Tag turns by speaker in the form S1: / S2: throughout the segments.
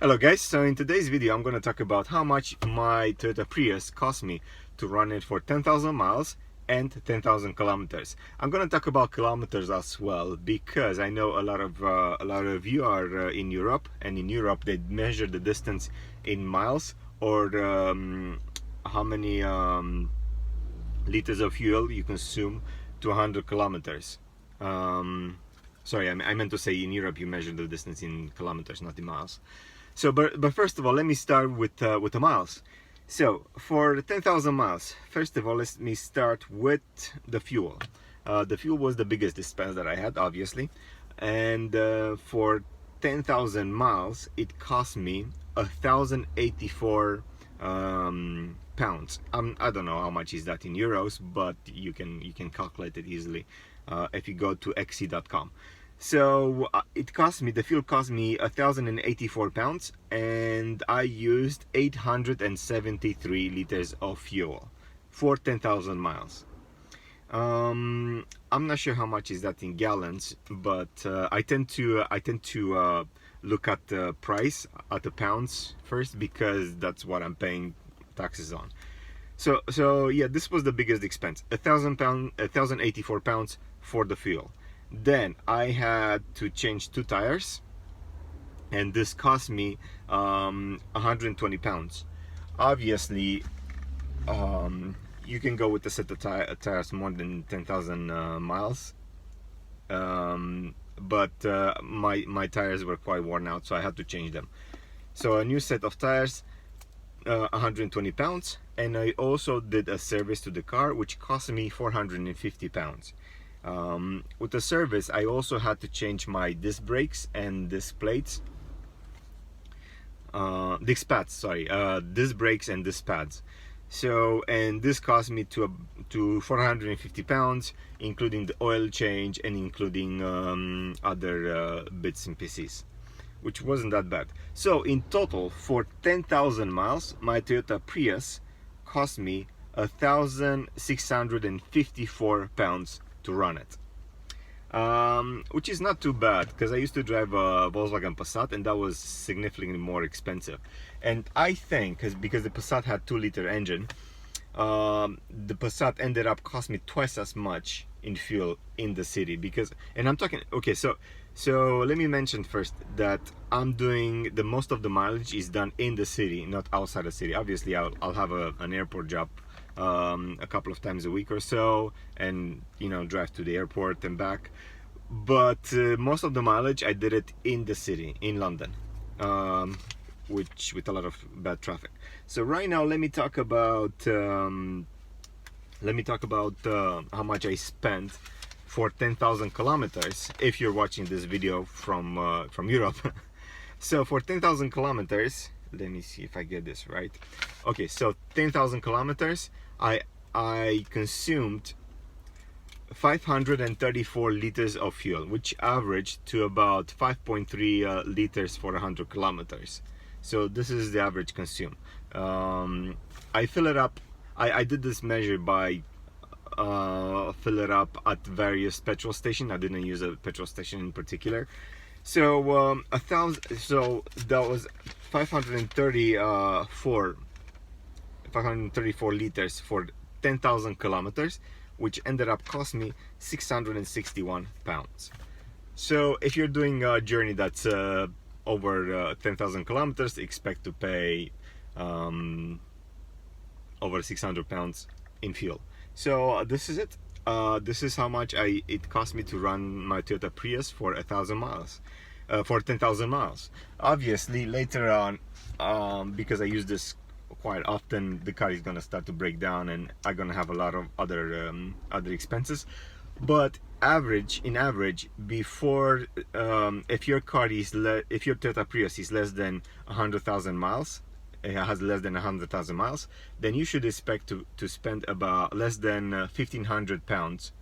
S1: Hello guys, so in today's video I'm going to talk about how much my Toyota Prius cost me to run it for 10,000 miles and 10,000 kilometers. I'm going to talk about kilometers as well because I know a lot of you are in Europe, and in Europe they measure the distance in miles or how many liters of fuel you consume to 100 kilometers. Sorry, I meant to say in Europe you measure the distance in kilometers, not in miles. So, but first of all, let me start with the miles. So, for 10,000 miles, first of all, let me start with the fuel. The fuel was the biggest expense that I had, obviously, and for 10,000 miles, it cost me 1,084 pounds. I don't know how much is that in euros, but you can calculate it easily if you go to xc.com. So the fuel cost me 1,084 pounds, and I used 873 liters of fuel for 10,000 miles. I'm not sure how much is that in gallons, but I tend to look at the price at the pounds first because that's what I'm paying taxes on. So yeah, this was the biggest expense. 1,084 pounds for the fuel. Then I had to change 2 tires, and this cost me 120 pounds. Obviously, you can go with a set of tires more than 10,000 miles, but my tires were quite worn out, so I had to change them. So a new set of tires, 120 pounds, and I also did a service to the car, which cost me 450 pounds. With the service, I also had to change my disc brakes and disc plates, disc pads, sorry, disc brakes and disc pads. So, and this cost me to 450 pounds, including the oil change and including other bits and pieces, which wasn't that bad. So in total, for 10,000 miles, my Toyota Prius cost me 1,654 pounds to run it, which is not too bad because I used to drive a Volkswagen Passat, and that was significantly more expensive. And I think because the Passat had 2-liter engine, the Passat ended up cost me twice as much in fuel in the city. Because, and I'm talking, okay, so let me mention first that I'm doing the most of the mileage is done in the city, not outside the city. Obviously I'll have an airport job a couple of times a week or so, and drive to the airport and back, but most of the mileage I did it in the city, in London, which with a lot of bad traffic. So right now let me talk about how much I spent for 10,000 kilometers if you're watching this video from Europe. So for 10,000 kilometers, let me see if I get this right. Okay, so 10,000 kilometers, I consumed 534 liters of fuel, which averaged to about 5.3 liters for 100 kilometers. So this is the average consume. I fill it up. I did this measure by fill it up at various petrol stations. I didn't use a petrol station in particular. So so that was 534 liters for 10,000 kilometers, which ended up cost me 661 pounds. So if you're doing a journey that's over 10,000 kilometers, expect to pay over 600 pounds in fuel. So this is it. This is how much it cost me to run my Toyota Prius for 1,000 miles, for 10,000 miles. Obviously later on, because I use this quite often, the car is gonna start to break down, and I'm gonna have a lot of other expenses. But in average, before if your Toyota Prius is less than 100,000 miles, it has less than 100,000 miles, then you should expect to spend about less than 1,500 pounds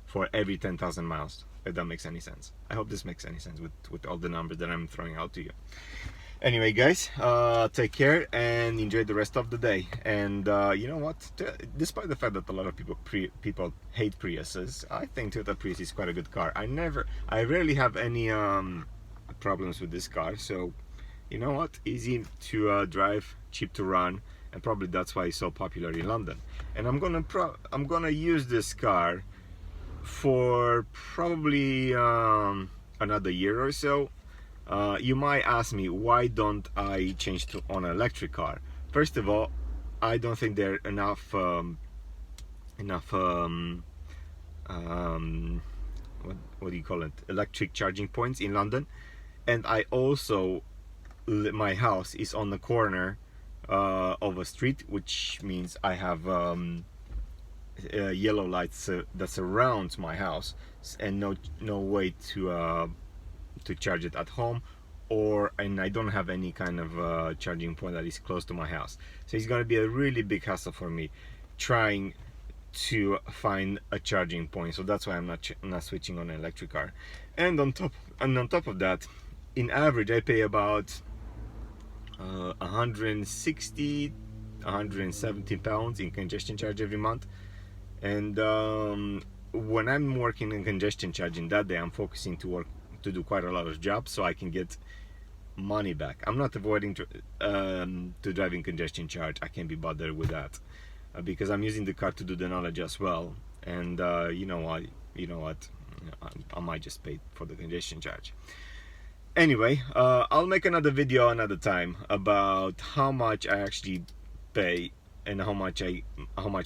S1: for every 10,000 miles, if that makes any sense. I hope this makes any sense with all the numbers that I'm throwing out to you. Anyway guys, take care and enjoy the rest of the day. And you know what, despite the fact that a lot of people hate Priuses, I think Toyota Prius is quite a good car. I rarely have any problems with this car, so you know what, easy to drive, cheap to run, and probably that's why it's so popular in London. And I'm gonna use this car for probably another year or so. You might ask me, why don't I change to an electric car? First of all, I don't think there are enough what do you call it, electric charging points in London. And I also, my house is on the corner of a street, which means I have yellow lights that surrounds my house, and no way to charge it at home, and I don't have any kind of charging point that is close to my house. So it's going to be a really big hassle for me trying to find a charging point. So that's why I'm not switching on an electric car. And on top of that, in average I pay about 160 170 pounds in congestion charge every month. And when I'm working in congestion charging that day, I'm focusing to do quite a lot of jobs so I can get money back. I'm not avoiding to driving congestion charge. I can't be bothered with that because I'm using the car to do the knowledge as well. And you know what, I might just pay for the congestion charge. Anyway, I'll make another video another time about how much I actually pay and how much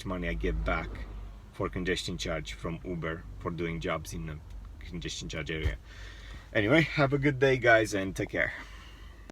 S1: money I get back for congestion charge from Uber for doing jobs in the congestion charge area. Anyway, have a good day guys, and take care.